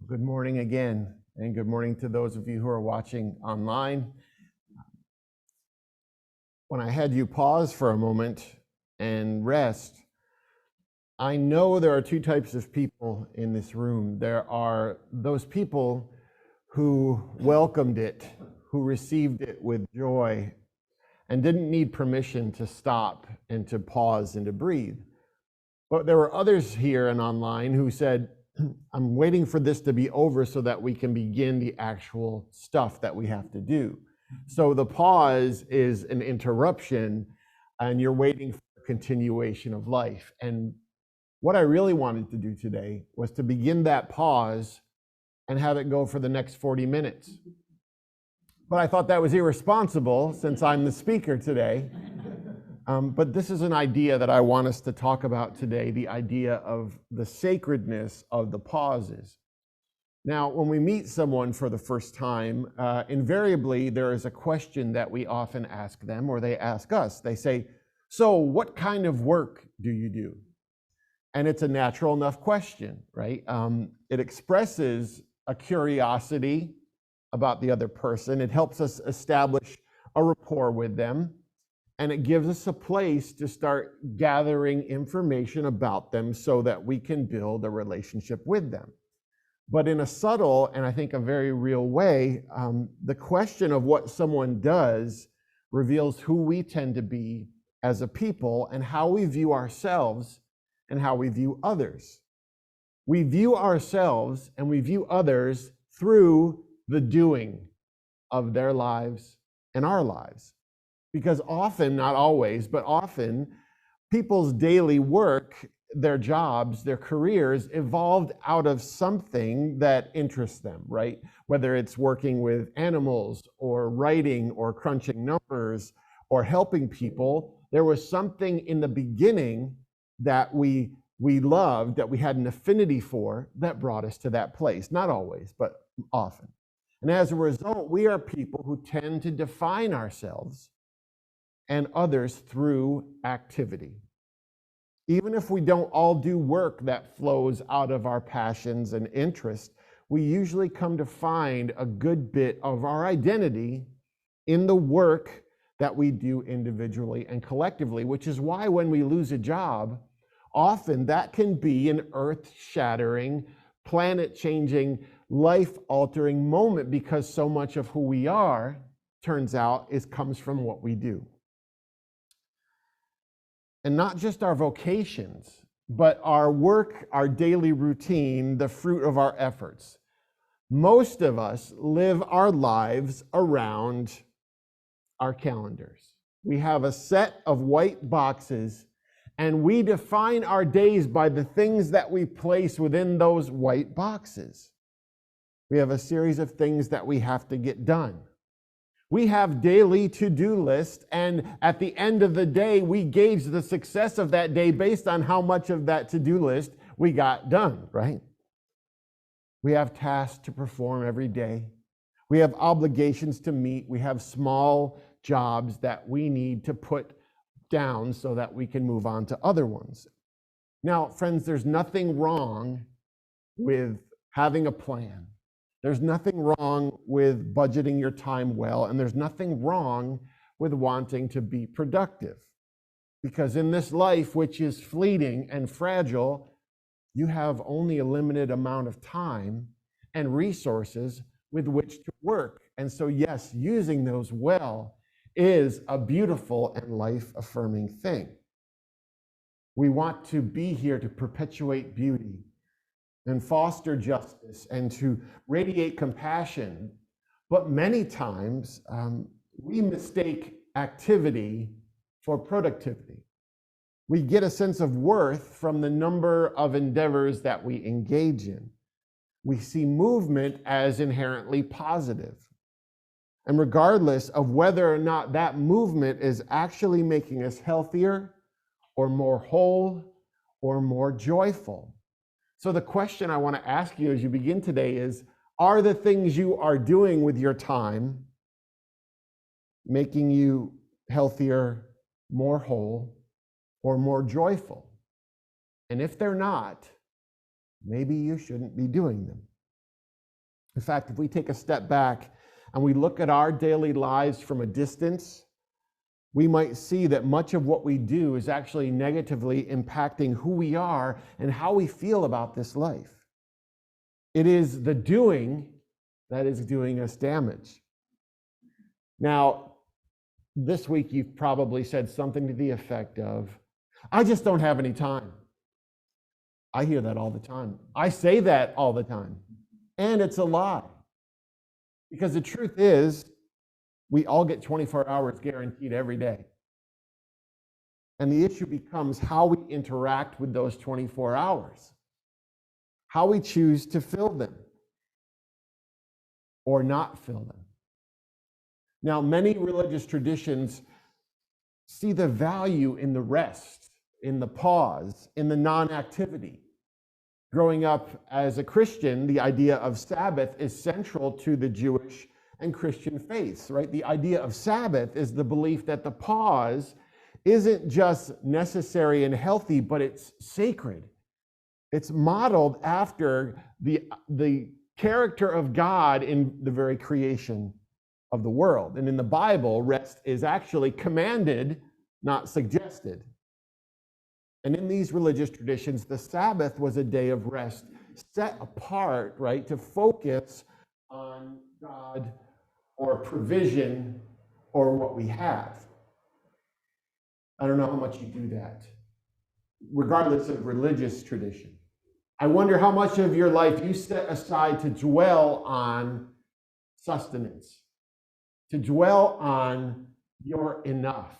Good morning again, and good morning to those of you who are watching online. When I had you pause for a moment and rest, I know there are two types of people in this room. There are those people who welcomed it, who received it with joy, and didn't need permission to stop and to pause and to breathe. But there were others here and online who said, I'm waiting for this to be over so that we can begin the actual stuff that we have to do. So the pause is an interruption and you're waiting for a continuation of life. And what I really wanted to do today was to begin that pause and have it go for the next 40 minutes. But I thought that was irresponsible since I'm the speaker today. But this is an idea that I want us to talk about today, the idea of the sacredness of the pauses. Now, when we meet someone for the first time, invariably there is a question that we often ask them, or they ask us. They say, so what kind of work do you do? And it's a natural enough question, right? It expresses a curiosity about the other person. It helps us establish a rapport with them. And it gives us a place to start gathering information about them so that we can build a relationship with them. But in a subtle and I think a very real way, the question of what someone does reveals who we tend to be as a people and how we view ourselves and how we view others. We view ourselves and we view others through the doing of their lives and our lives. Because often, not always, but often, people's daily work, their jobs, their careers evolved out of something that interests them, right? Whether it's working with animals or writing or crunching numbers or helping people, there was something in the beginning that we loved, that we had an affinity for, that brought us to that place. Not always, but often. And as a result, we are people who tend to define ourselves and others through activity. Even if we don't all do work that flows out of our passions and interests, we usually come to find a good bit of our identity in the work that we do individually and collectively, which is why when we lose a job, often that can be an earth-shattering, planet-changing, life-altering moment because so much of who we are, turns out, comes from what we do. And not just our vocations, but our work, our daily routine, the fruit of our efforts. Most of us live our lives around our calendars. We have a set of white boxes, and we define our days by the things that we place within those white boxes. We have a series of things that we have to get done. We have daily to-do lists, and at the end of the day, we gauge the success of that day based on how much of that to-do list we got done, right? We have tasks to perform every day. We have obligations to meet. We have small jobs that we need to put down so that we can move on to other ones. Now, friends, there's nothing wrong with having a plan. There's nothing wrong with budgeting your time well, and there's nothing wrong with wanting to be productive. Because in this life, which is fleeting and fragile, you have only a limited amount of time and resources with which to work. And so, yes, using those well is a beautiful and life-affirming thing. We want to be here to perpetuate beauty and foster justice and to radiate compassion. But many times we mistake activity for productivity. We get a sense of worth from the number of endeavors that we engage in. We see movement as inherently positive. And regardless of whether or not that movement is actually making us healthier or more whole or more joyful. So the question I want to ask you as you begin today is, are the things you are doing with your time making you healthier, more whole, or more joyful? And if they're not, maybe you shouldn't be doing them. In fact, if we take a step back and we look at our daily lives from a distance, we might see that much of what we do is actually negatively impacting who we are and how we feel about this life. It is the doing that is doing us damage. Now, this week you've probably said something to the effect of, I just don't have any time. I hear that all the time. I say that all the time. And it's a lie. Because the truth is, we all get 24 hours guaranteed every day. And the issue becomes how we interact with those 24 hours, how we choose to fill them or not fill them. Now, many religious traditions see the value in the rest, in the pause, in the non-activity. Growing up as a Christian, the idea of Sabbath is central to the Jewish and Christian faiths, right? The idea of Sabbath is the belief that the pause isn't just necessary and healthy, but it's sacred. It's modeled after the character of God in the very creation of the world. And in the Bible, rest is actually commanded, not suggested. And in these religious traditions, the Sabbath was a day of rest set apart, right, to focus on God or provision or what we have. I don't know how much you do that, regardless of religious tradition. I wonder how much of your life you set aside to dwell on sustenance, to dwell on your enough,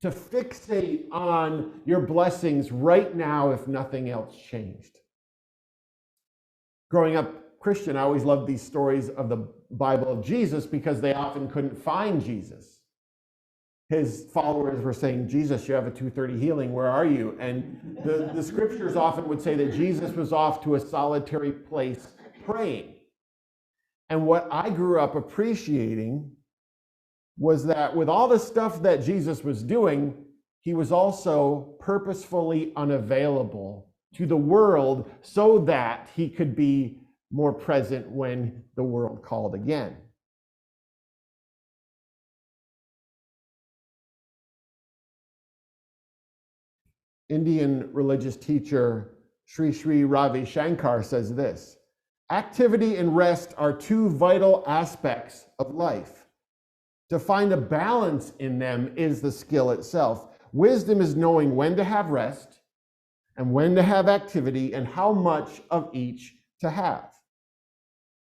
to fixate on your blessings right now if nothing else changed. Growing up Christian, I always loved these stories of the Bible of Jesus because they often couldn't find Jesus. His followers were saying, Jesus, you have a 2:30 healing, where are you? And the scriptures often would say that Jesus was off to a solitary place praying. And what I grew up appreciating was that with all the stuff that Jesus was doing, he was also purposefully unavailable to the world so that he could be more present when the world called again. Indian religious teacher Sri Sri Ravi Shankar says this: activity and rest are two vital aspects of life. To find a balance in them is the skill itself. Wisdom is knowing when to have rest and when to have activity and how much of each to have.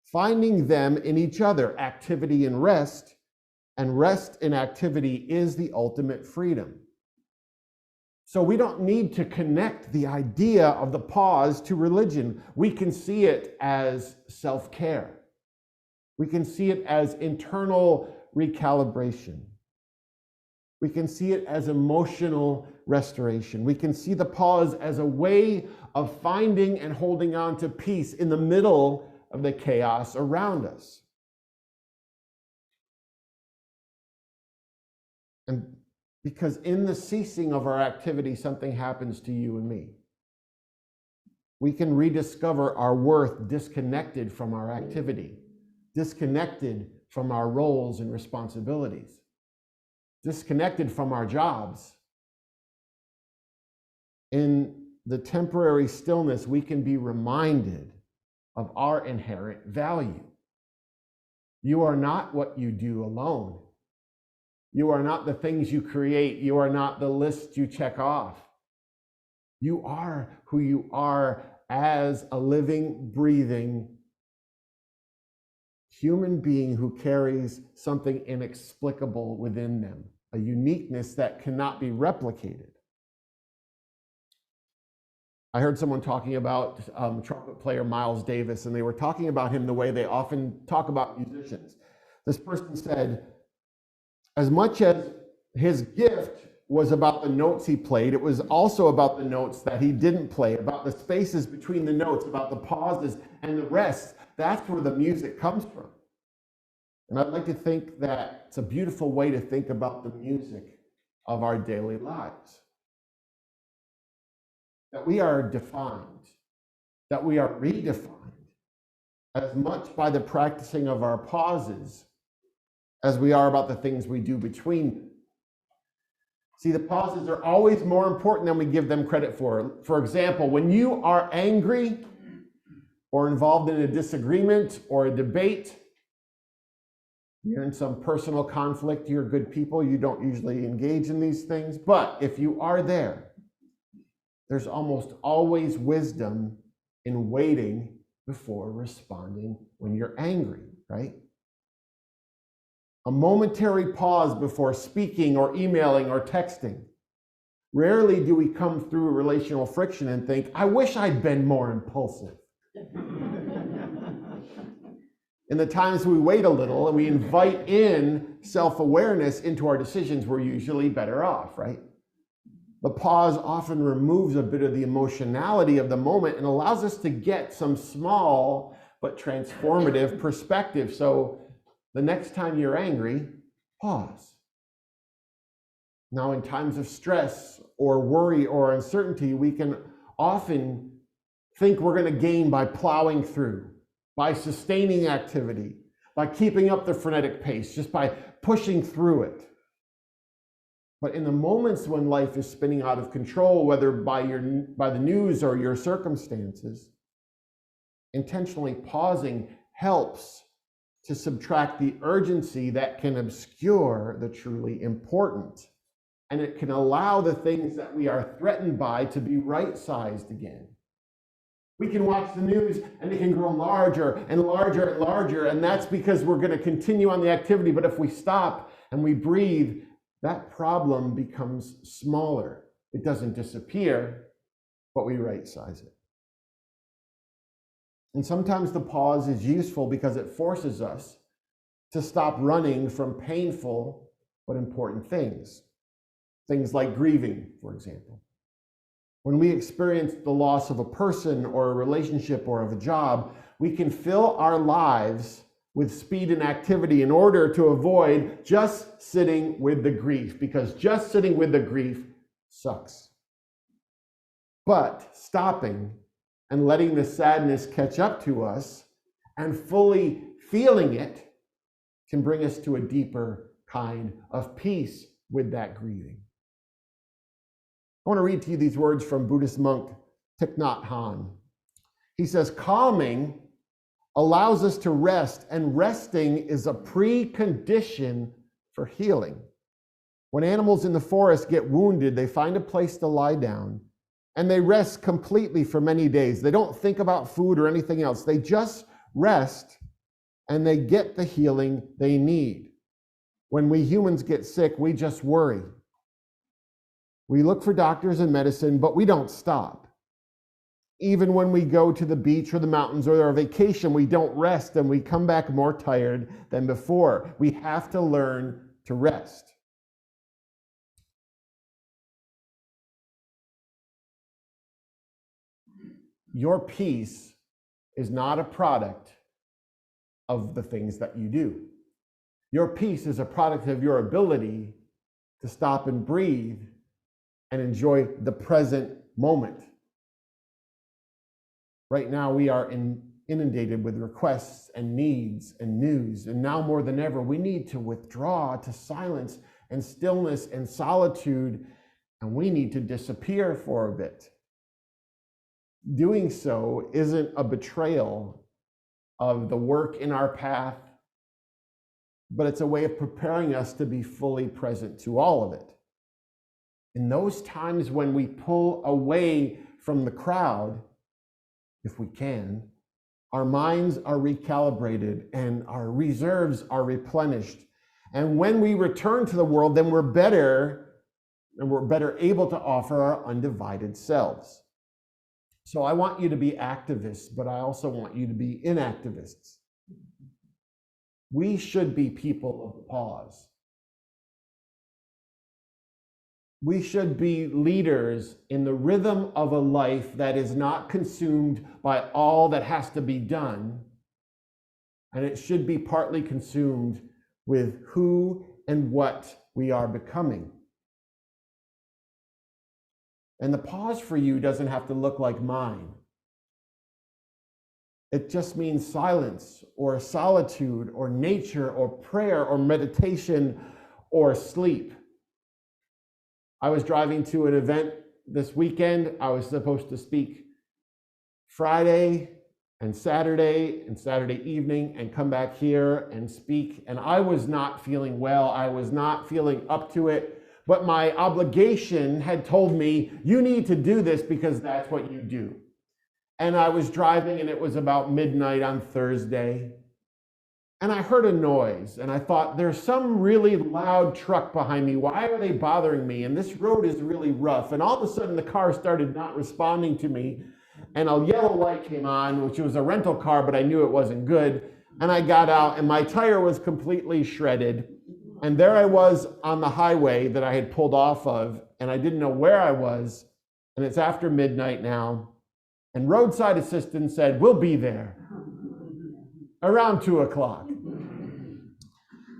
Finding them in each other, activity and rest in activity, is the ultimate freedom. So we don't need to connect the idea of the pause to religion. We can see it as self-care. We can see it as internal recalibration. We can see it as emotional restoration. We can see the pause as a way of finding and holding on to peace in the middle of the chaos around us. And because in the ceasing of our activity, something happens to you and me. We can rediscover our worth disconnected from our activity, disconnected from our roles and responsibilities, disconnected from our jobs. In the temporary stillness, we can be reminded of our inherent value. You are not what you do alone. You are not the things you create. You are not the list you check off. You are who you are as a living, breathing human being who carries something inexplicable within them, a uniqueness that cannot be replicated. I heard someone talking about trumpet player Miles Davis, and they were talking about him the way they often talk about musicians. This person said, as much as his gift was about the notes he played, it was also about the notes that he didn't play, about the spaces between the notes, about the pauses and the rest. That's where the music comes from. And I'd like to think that it's a beautiful way to think about the music of our daily lives. That we are defined, that we are redefined, as much by the practicing of our pauses as we are about the things we do between them. See, the pauses are always more important than we give them credit for. For example, when you are angry or involved in a disagreement or a debate, you're in some personal conflict, you're good people, you don't usually engage in these things. But if you are there, there's almost always wisdom in waiting before responding when you're angry, right? A momentary pause before speaking or emailing or texting. Rarely do we come through relational friction and think, I wish I'd been more impulsive. In the times we wait a little and we invite in self-awareness into our decisions, we're usually better off, right? The pause often removes a bit of the emotionality of the moment and allows us to get some small but transformative perspective. So the next time you're angry, pause. Now, in times of stress or worry or uncertainty, we can often think we're going to gain by plowing through, by sustaining activity, by keeping up the frenetic pace, just by pushing through it. But in the moments when life is spinning out of control, whether by the news or your circumstances, intentionally pausing helps to subtract the urgency that can obscure the truly important. And it can allow the things that we are threatened by to be right-sized again. We can watch the news and it can grow larger and larger and larger, and that's because we're going to continue on the activity. But if we stop and we breathe, that problem becomes smaller. It doesn't disappear, but we right-size it. And sometimes the pause is useful because it forces us to stop running from painful but important things. Things like grieving, for example. When we experience the loss of a person or a relationship or of a job, we can fill our lives with speed and activity in order to avoid just sitting with the grief, because just sitting with the grief sucks. But stopping and letting the sadness catch up to us and fully feeling it can bring us to a deeper kind of peace with that grieving. I want to read to you these words from Buddhist monk Thich Nhat Hanh. He says, calming allows us to rest, and resting is a precondition for healing. When animals in the forest get wounded, they find a place to lie down, and they rest completely for many days. They don't think about food or anything else. They just rest, and they get the healing they need. When we humans get sick, we just worry. We look for doctors and medicine, but we don't stop. Even when we go to the beach or the mountains or our vacation, we don't rest and we come back more tired than before. We have to learn to rest. Your peace is not a product of the things that you do. Your peace is a product of your ability to stop and breathe and enjoy the present moment. Right now, we are inundated with requests and needs and news. And now more than ever, we need to withdraw to silence and stillness and solitude, and we need to disappear for a bit. Doing so isn't a betrayal of the work in our path, but it's a way of preparing us to be fully present to all of it. In those times when we pull away from the crowd, if we can, our minds are recalibrated and our reserves are replenished. And when we return to the world, then we're better able to offer our undivided selves. So I want you to be activists, but I also want you to be inactivists. We should be people of pause. We should be leaders in the rhythm of a life that is not consumed by all that has to be done, and it should be partly consumed with who and what we are becoming. And the pause for you doesn't have to look like mine. It just means silence or solitude or nature or prayer or meditation or sleep. I was driving to an event this weekend. I was supposed to speak Friday and Saturday evening and come back here and speak. And I was not feeling well. I was not feeling up to it. But my obligation had told me, you need to do this because that's what you do. And I was driving and it was about midnight on Thursday. And I heard a noise and I thought, there's some really loud truck behind me. Why are they bothering me? And this road is really rough. And all of a sudden the car started not responding to me. And a yellow light came on, which was a rental car, but I knew it wasn't good. And I got out and my tire was completely shredded. And there I was on the highway that I had pulled off of, and I didn't know where I was. And it's after midnight now. And roadside assistance said, we'll be there around 2 o'clock.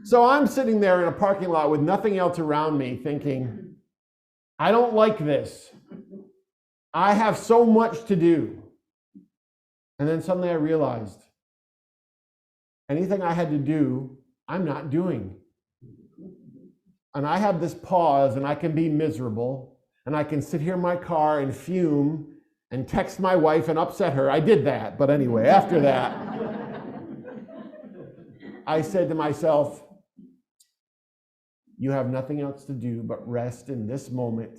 So I'm sitting there in a parking lot with nothing else around me thinking, I don't like this. I have so much to do. And then suddenly I realized anything I had to do, I'm not doing. And I have this pause and I can be miserable and I can sit here in my car and fume and text my wife and upset her. I did that, but anyway, after that, I said to myself, you have nothing else to do but rest in this moment.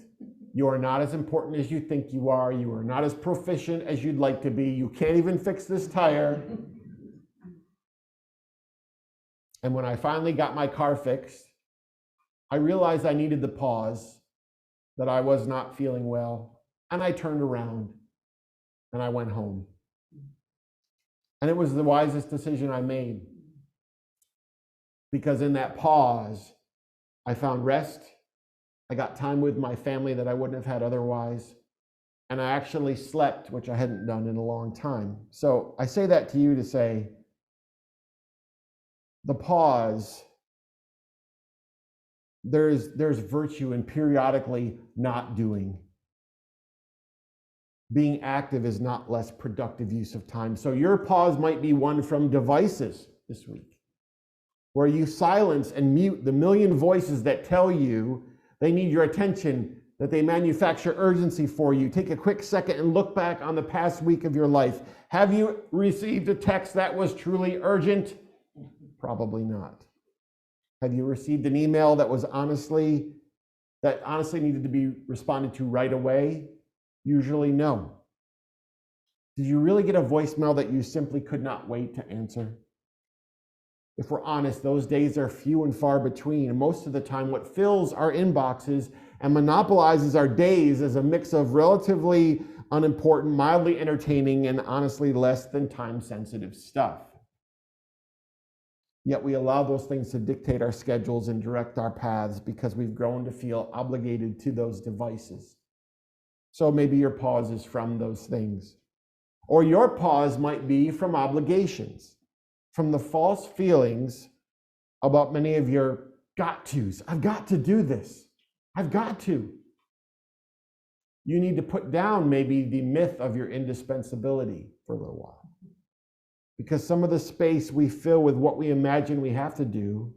You are not as important as you think you are. You are not as proficient as you'd like to be. You can't even fix this tire. And when I finally got my car fixed, I realized I needed the pause, that I was not feeling well, and I turned around and I went home. And it was the wisest decision I made, because in that pause, I found rest. I got time with my family that I wouldn't have had otherwise. And I actually slept, which I hadn't done in a long time. So I say that to you to say, the pause, there's virtue in periodically not doing. Being active is not less productive use of time. So your pause might be one from devices this week, where you silence and mute the million voices that tell you they need your attention, that they manufacture urgency for you. Take a quick second and look back on the past week of your life. Have you received a text that was truly urgent? Probably not. Have you received an email that honestly needed to be responded to right away? Usually no. Did you really get a voicemail that you simply could not wait to answer? If we're honest, those days are few and far between. And most of the time, what fills our inboxes and monopolizes our days is a mix of relatively unimportant, mildly entertaining, and honestly less than time-sensitive stuff. Yet we allow those things to dictate our schedules and direct our paths because we've grown to feel obligated to those devices. So maybe your pause is from those things. Or your pause might be from obligations, from the false feelings about many of your got tos. I've got to do this. I've got to. You need to put down maybe the myth of your indispensability for a little while. Because some of the space we fill with what we imagine we have to do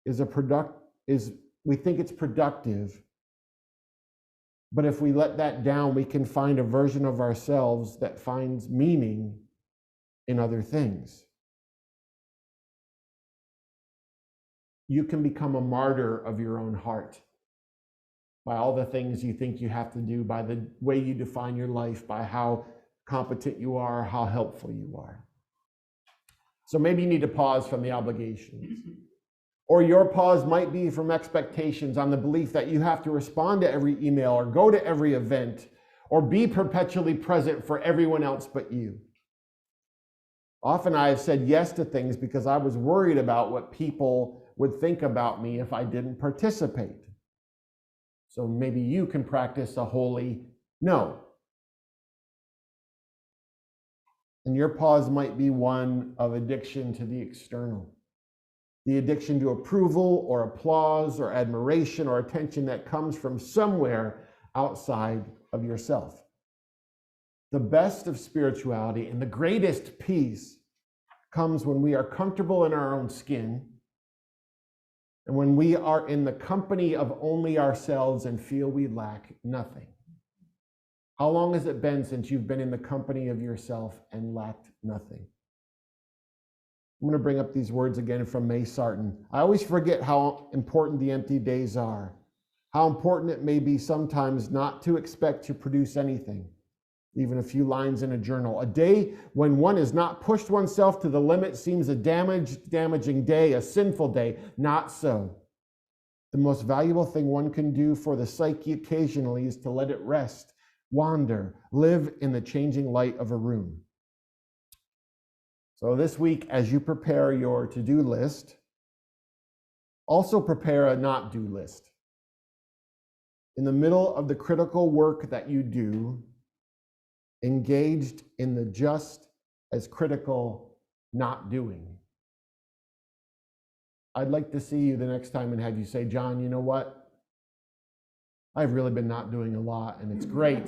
we think it's productive. But if we let that down, we can find a version of ourselves that finds meaning in other things. You can become a martyr of your own heart by all the things you think you have to do, by the way you define your life, by how competent you are, how helpful you are. So maybe you need to pause from the obligations. Or your pause might be from expectations on the belief that you have to respond to every email or go to every event or be perpetually present for everyone else but you. Often I have said yes to things because I was worried about what people would think about me if I didn't participate. So maybe you can practice a holy no. And your pause might be one of addiction to the external. The addiction to approval or applause or admiration or attention that comes from somewhere outside of yourself. The best of spirituality and the greatest peace comes when we are comfortable in our own skin and when we are in the company of only ourselves and feel we lack nothing. How long has it been since you've been in the company of yourself and lacked nothing? I'm going to bring up these words again from May Sarton. I always forget how important the empty days are, how important it may be sometimes not to expect to produce anything, even a few lines in a journal. A day when one has not pushed oneself to the limit seems a damaging day, a sinful day. Not so. The most valuable thing one can do for the psyche occasionally is to let it rest, wander, live in the changing light of a room. So this week, as you prepare your to-do list, also prepare a not-do list. In the middle of the critical work that you do, engaged in the just as critical not doing. I'd like to see you the next time and have you say, John, you know what? I've really been not doing a lot, and it's great.